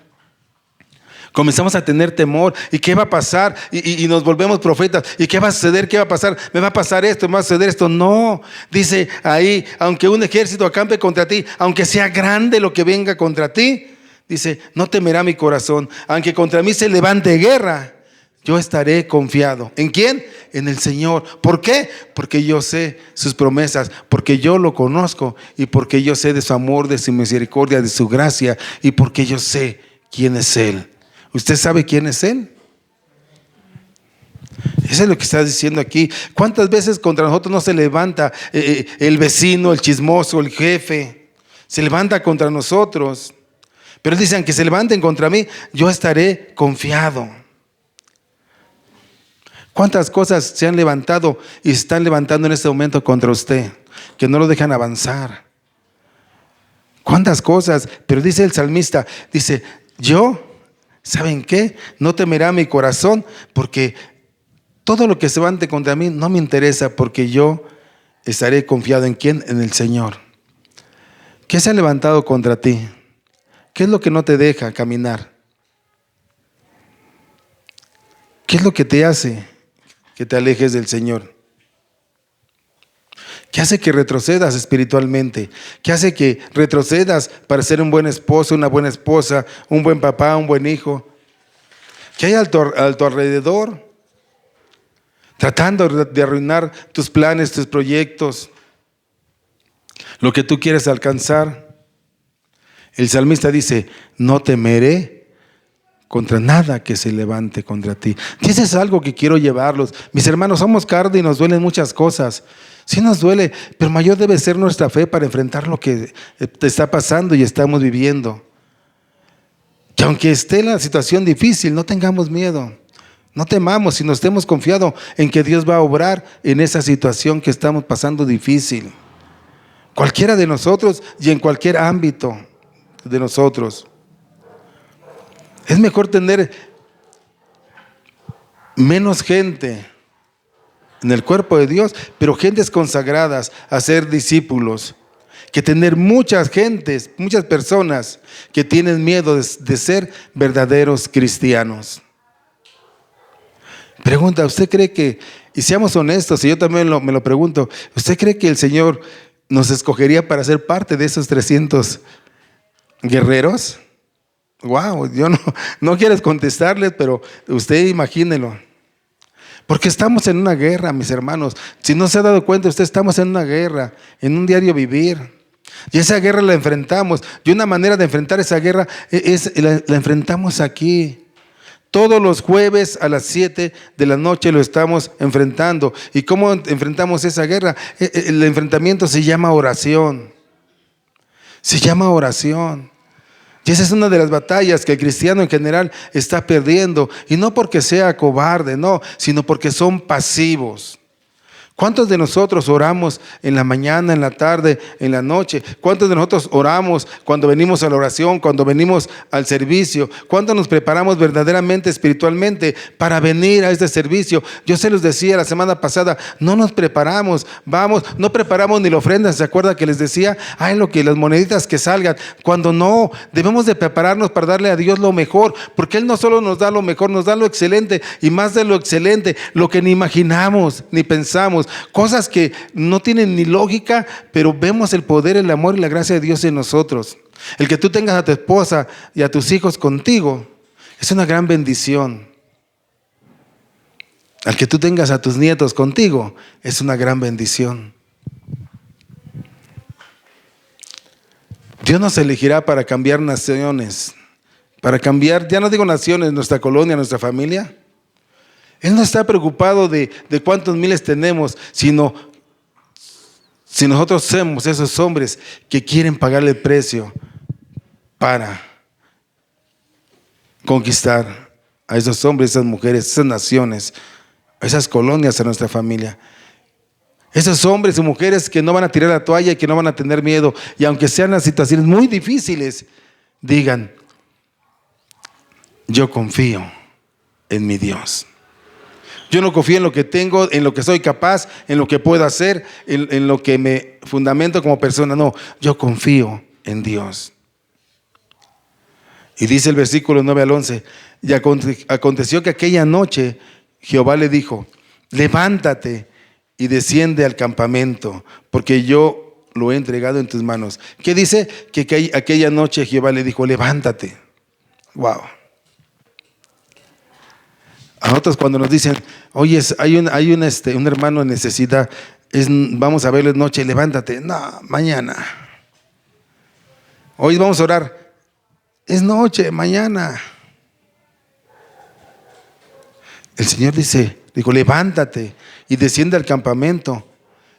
Comenzamos a tener temor. ¿Y qué va a pasar? Y nos volvemos profetas. ¿Y qué va a suceder? ¿Qué va a pasar? ¿Me va a pasar esto? ¿Me va a suceder esto? No. Dice ahí, aunque un ejército acampe contra ti, aunque sea grande lo que venga contra ti, dice, no temerá mi corazón. Aunque contra mí se levante guerra, yo estaré confiado. ¿En quién? En el Señor. ¿Por qué? Porque yo sé sus promesas, porque yo lo conozco y porque yo sé de su amor, de su misericordia, de su gracia y porque yo sé quién es Él. ¿Usted sabe quién es Él? Eso es lo que está diciendo aquí. ¿Cuántas veces contra nosotros no se levanta el vecino, el chismoso, el jefe? Se levanta contra nosotros. Pero dicen que se levanten contra mí, yo estaré confiado. ¿Cuántas cosas se han levantado y se están levantando en este momento contra usted? Que no lo dejan avanzar. ¿Cuántas cosas? Pero dice el salmista, dice, ¿saben qué? No temerá mi corazón porque todo lo que se levante contra mí no me interesa porque yo estaré confiado en ¿quién? En el Señor. ¿Qué se ha levantado contra ti? ¿Qué es lo que no te deja caminar? ¿Qué es lo que te hace que te alejes del Señor? ¿Qué hace que retrocedas espiritualmente? ¿Qué hace que retrocedas para ser un buen esposo, una buena esposa, un buen papá, un buen hijo? ¿Qué hay a tu alrededor? Tratando de arruinar tus planes, tus proyectos, lo que tú quieres alcanzar. El salmista dice, no temeré contra nada que se levante contra ti. Y eso es algo que quiero llevarlos. Mis hermanos, somos carne y nos duelen muchas cosas. Sí nos duele, pero mayor debe ser nuestra fe para enfrentar lo que te está pasando y estamos viviendo. Que aunque esté la situación difícil, no tengamos miedo. No temamos, sino estemos confiados en que Dios va a obrar en esa situación que estamos pasando difícil. Cualquiera de nosotros y en cualquier ámbito de nosotros. Es mejor tener menos gente en el cuerpo de Dios, pero gentes consagradas a ser discípulos, que tener muchas gentes, muchas personas que tienen miedo de ser verdaderos cristianos. Pregunta, ¿usted cree que, y seamos honestos, y yo también me lo pregunto, ¿usted cree que el Señor nos escogería para ser parte de esos 300 guerreros? Wow, yo no quiero contestarles, pero usted imagínelo. Porque estamos en una guerra, mis hermanos. Si no se ha dado cuenta, estamos en una guerra, en un diario vivir. Y esa guerra la enfrentamos. Y una manera de enfrentar esa guerra la enfrentamos aquí. Todos los jueves a las 7 de la noche lo estamos enfrentando. ¿Y cómo enfrentamos esa guerra? El enfrentamiento se llama oración. Se llama oración. Y esa es una de las batallas que el cristiano en general está perdiendo. Y no porque sea cobarde, no, sino porque son pasivos. ¿Cuántos de nosotros oramos en la mañana, en la tarde, en la noche? ¿Cuántos de nosotros oramos cuando venimos a la oración, cuando venimos al servicio? ¿Cuántos nos preparamos verdaderamente espiritualmente para venir a este servicio? Yo se los decía la semana pasada, no nos preparamos, no preparamos ni la ofrenda. ¿Se acuerda que les decía? Ay, las moneditas que salgan. Cuando no, debemos de prepararnos para darle a Dios lo mejor, porque Él no solo nos da lo mejor, nos da lo excelente y más de lo excelente, lo que ni imaginamos, ni pensamos. Cosas que no tienen ni lógica, pero vemos el poder, el amor y la gracia de Dios en nosotros. El que tú tengas a tu esposa y a tus hijos contigo es una gran bendición. El que tú tengas a tus nietos contigo es una gran bendición. Dios nos elegirá para cambiar naciones, para cambiar, ya no digo naciones, nuestra colonia, nuestra familia. Él no está preocupado de cuántos miles tenemos, sino si nosotros somos esos hombres que quieren pagarle el precio para conquistar a esos hombres, esas mujeres, esas naciones, a esas colonias, a nuestra familia. Esos hombres y mujeres que no van a tirar la toalla y que no van a tener miedo. Y aunque sean las situaciones muy difíciles, digan, yo confío en mi Dios. Yo no confío en lo que tengo, en lo que soy capaz, en lo que puedo hacer, en lo que me fundamento como persona. No, yo confío en Dios. Y dice el versículo 9 al 11, y aconteció que aquella noche Jehová le dijo, levántate y desciende al campamento, porque yo lo he entregado en tus manos. ¿Qué dice? Que aquella noche Jehová le dijo, levántate. Wow. A nosotros cuando nos dicen, oye, hay un hermano en necesidad, vamos a verlo en noche, levántate. No, mañana. Hoy vamos a orar. Es noche, mañana. El Señor dijo, levántate y desciende al campamento.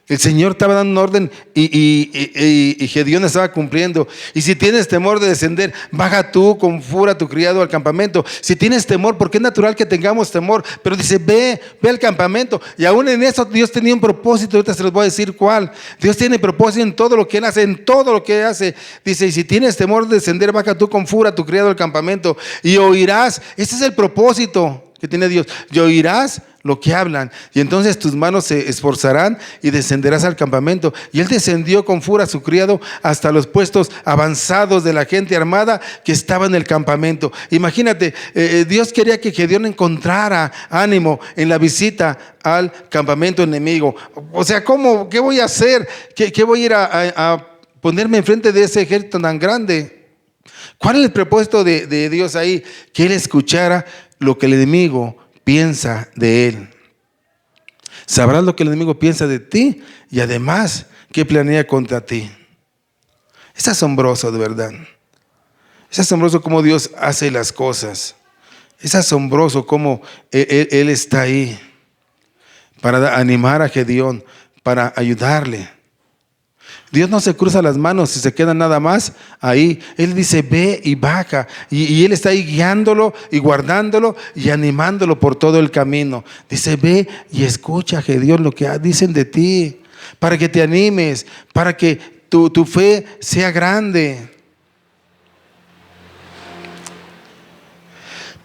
El Señor estaba dando un orden y Gedeón estaba cumpliendo. Y si tienes temor de descender, baja tú con furia a tu criado al campamento. Si tienes temor, porque es natural que tengamos temor, pero dice, ve al campamento. Y aún en eso Dios tenía un propósito, ahorita se los voy a decir cuál. Dios tiene propósito en todo lo que Él hace, en todo lo que hace. Dice, y si tienes temor de descender, baja tú con furia a tu criado al campamento y oirás. Ese es el propósito que tiene Dios, y oirás lo que hablan, y entonces tus manos se esforzarán y descenderás al campamento. Y él descendió con furia a su criado hasta los puestos avanzados de la gente armada que estaba en el campamento. Imagínate, Dios quería que Gedeón encontrara ánimo en la visita al campamento enemigo. O sea, ¿qué voy a hacer? ¿Qué voy a ir a ponerme enfrente de ese ejército tan grande? ¿Cuál es el propósito de Dios ahí? Que él escuchara lo que el enemigo piensa de él. Sabrás lo que el enemigo piensa de ti y además qué planea contra ti. Es asombroso, de verdad. Es asombroso cómo Dios hace las cosas. Es asombroso cómo Él está ahí para animar a Gedeón, para ayudarle. Dios no se cruza las manos y se queda nada más ahí. Él dice, ve y baja. Y Él está ahí guiándolo y guardándolo y animándolo por todo el camino. Dice, ve y escucha, Gedeón, lo que dicen de ti, para que te animes, para que tu fe sea grande,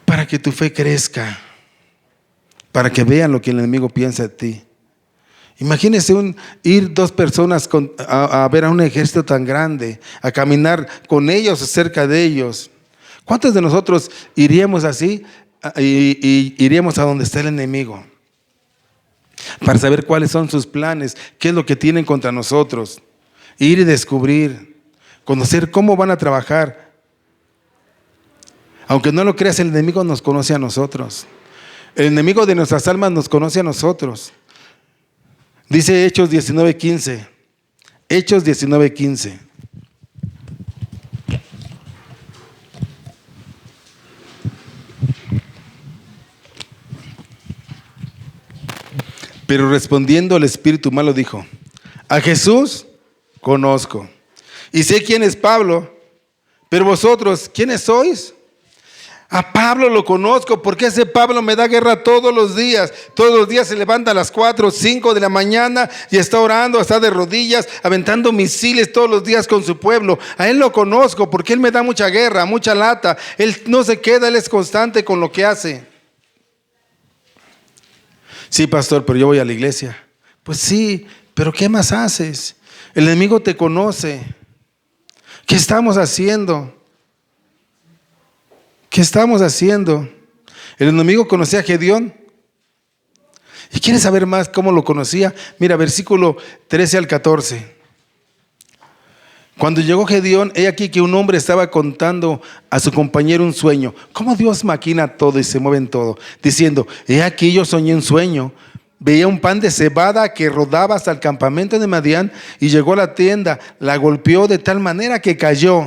para que tu fe crezca, para que vean lo que el enemigo piensa de ti. Imagínense ir dos personas a ver a un ejército tan grande, a caminar con ellos o cerca de ellos. ¿Cuántos de nosotros iríamos así y iríamos a donde está el enemigo? Para saber cuáles son sus planes, qué es lo que tienen contra nosotros. Ir y descubrir, conocer cómo van a trabajar. Aunque no lo creas, el enemigo nos conoce a nosotros. El enemigo de nuestras almas nos conoce a nosotros. Dice Hechos 19:15. Hechos 19:15. Pero respondiendo el espíritu malo dijo, a Jesús conozco y sé quién es Pablo, pero vosotros, ¿quiénes sois? A Pablo lo conozco porque ese Pablo me da guerra todos los días. Todos los días se levanta a las 4 o 5 de la mañana y está orando, está de rodillas, aventando misiles todos los días con su pueblo. A él lo conozco porque él me da mucha guerra, mucha lata. Él no se queda, él es constante con lo que hace. Sí, pastor, pero yo voy a la iglesia. Pues sí, pero ¿qué más haces? El enemigo te conoce. ¿Qué estamos haciendo? ¿Qué estamos haciendo? El enemigo conocía a Gedeón. ¿Y quieres saber más cómo lo conocía? Mira, versículo 13 al 14. Cuando llegó Gedeón, he aquí que un hombre estaba contando a su compañero un sueño. ¿Cómo Dios maquina todo y se mueve en todo? Diciendo, he aquí yo soñé un sueño. Veía un pan de cebada que rodaba hasta el campamento de Madián y llegó a la tienda, la golpeó de tal manera que cayó.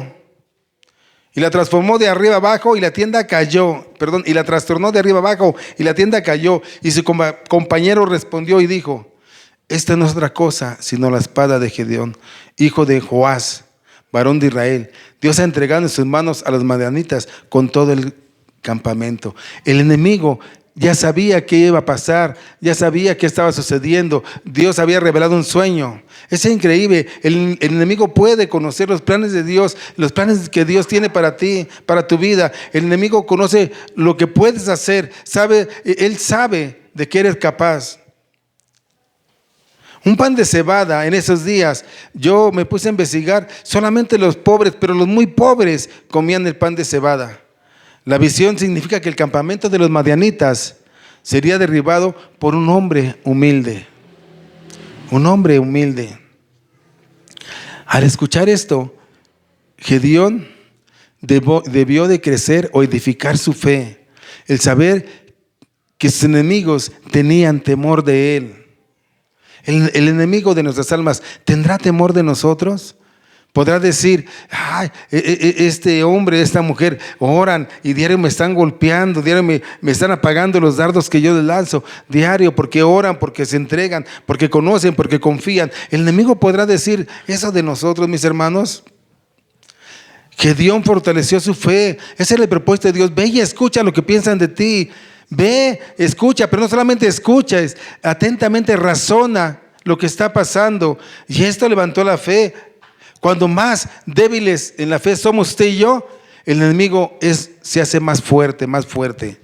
Y la transformó de arriba abajo y la tienda cayó. Y la trastornó de arriba abajo y la tienda cayó. Y su compañero respondió y dijo, esta no es otra cosa sino la espada de Gedeón, hijo de Joás, varón de Israel. Dios ha entregado en sus manos a los madianitas con todo el campamento. El enemigo ya sabía qué iba a pasar, ya sabía qué estaba sucediendo. Dios había revelado un sueño. Es increíble, el enemigo puede conocer los planes de Dios, los planes que Dios tiene para ti, para tu vida. El enemigo conoce lo que puedes hacer, él sabe de qué eres capaz. Un pan de cebada en esos días, yo me puse a investigar, solamente los pobres, pero los muy pobres comían el pan de cebada. La visión significa que el campamento de los madianitas sería derribado por un hombre humilde. Un hombre humilde. Al escuchar esto, Gedeón debió de crecer o edificar su fe. El saber que sus enemigos tenían temor de él. El enemigo de nuestras almas, ¿tendrá temor de nosotros? Podrá decir, ay, este hombre, esta mujer oran y diario me están golpeando, diario me están apagando los dardos que yo les lanzo, diario, porque oran, porque se entregan, porque conocen, porque confían. El enemigo podrá decir eso de nosotros, mis hermanos. Gedeón fortaleció su fe. Ese era el propósito de Dios. Ve y escucha lo que piensan de ti. Ve, escucha, pero no solamente escucha, atentamente razona lo que está pasando. Y esto levantó la fe. Cuando más débiles en la fe somos usted y yo, el enemigo se hace más fuerte, más fuerte.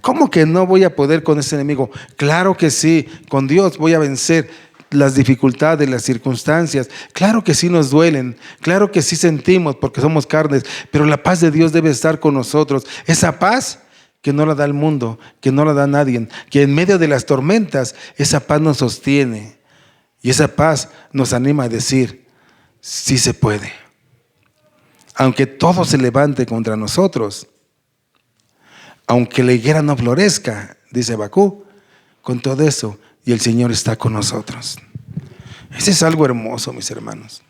¿Cómo que no voy a poder con ese enemigo? Claro que sí, con Dios voy a vencer las dificultades, las circunstancias. Claro que sí nos duelen, claro que sí sentimos porque somos carnes, pero la paz de Dios debe estar con nosotros. Esa paz que no la da el mundo, que no la da nadie, que en medio de las tormentas esa paz nos sostiene y esa paz nos anima a decir, sí se puede. Aunque todo se levante contra nosotros, aunque la higuera no florezca, dice Habacuc, con todo eso, y el Señor está con nosotros. Ese es algo hermoso, mis hermanos.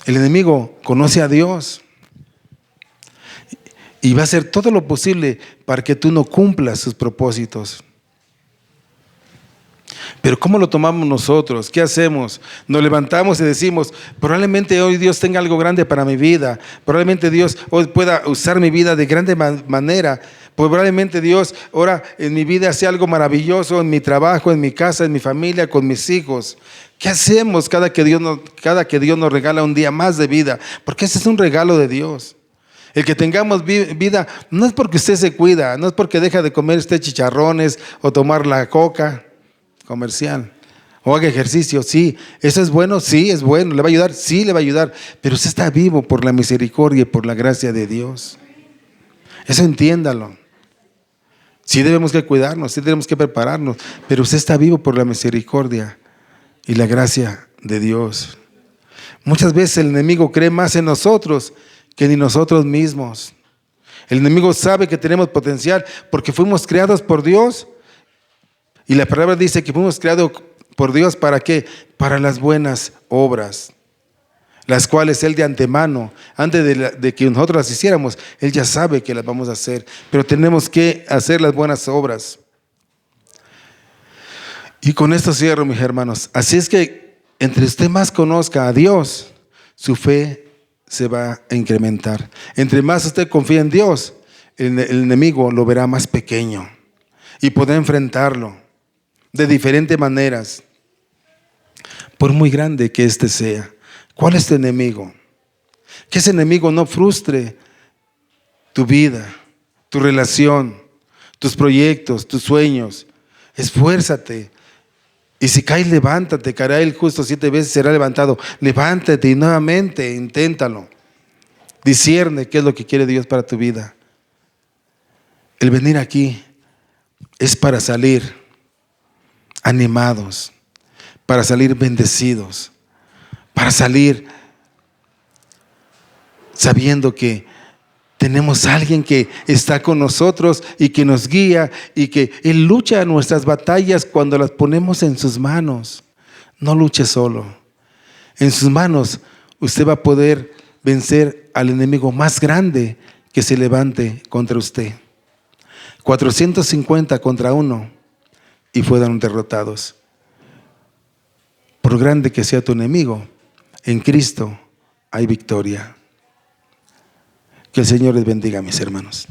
El enemigo conoce a Dios y va a hacer todo lo posible para que tú no cumplas sus propósitos. Pero ¿cómo lo tomamos nosotros? ¿Qué hacemos? Nos levantamos y decimos, probablemente hoy Dios tenga algo grande para mi vida. Probablemente Dios hoy pueda usar mi vida de grande manera. Probablemente Dios ahora en mi vida sea algo maravilloso, en mi trabajo, en mi casa, en mi familia, con mis hijos. ¿Qué hacemos cada que Dios nos regala un día más de vida? Porque ese es un regalo de Dios. El que tengamos vida no es porque usted se cuida, no es porque deja de comer usted chicharrones o tomar la coca comercial o haga ejercicio. Sí, eso es bueno, sí es bueno, le va a ayudar, sí le va a ayudar, pero usted está vivo por la misericordia y por la gracia de Dios. Eso entiéndalo. Sí debemos que cuidarnos, sí tenemos que prepararnos, pero usted está vivo por la misericordia y la gracia de Dios. Muchas veces el enemigo cree más en nosotros que ni nosotros mismos. El enemigo sabe que tenemos potencial porque fuimos creados por Dios. Y la palabra dice que fuimos creados por Dios ¿para qué? Para las buenas obras, las cuales Él de antemano, antes de que nosotros las hiciéramos, Él ya sabe que las vamos a hacer, pero tenemos que hacer las buenas obras. Y con esto cierro, mis hermanos. Así es que entre usted más conozca a Dios, su fe se va a incrementar. Entre más usted confía en Dios, el enemigo lo verá más pequeño y podrá enfrentarlo de diferentes maneras, por muy grande que éste sea. ¿Cuál es tu enemigo? Que ese enemigo no frustre tu vida, tu relación, tus proyectos, tus sueños. Esfuérzate. Y si caes, levántate. Caerá el justo 7 veces, será levantado. Levántate y nuevamente inténtalo. Discierne qué es lo que quiere Dios para tu vida. El venir aquí es para salir animados, para salir bendecidos, para salir sabiendo que tenemos a alguien que está con nosotros y que nos guía y que Él lucha nuestras batallas cuando las ponemos en sus manos. No luche solo. En sus manos usted va a poder vencer al enemigo más grande que se levante contra usted. 450 contra 1 y fueron derrotados. Por grande que sea tu enemigo, en Cristo hay victoria. Que el Señor les bendiga, mis hermanos.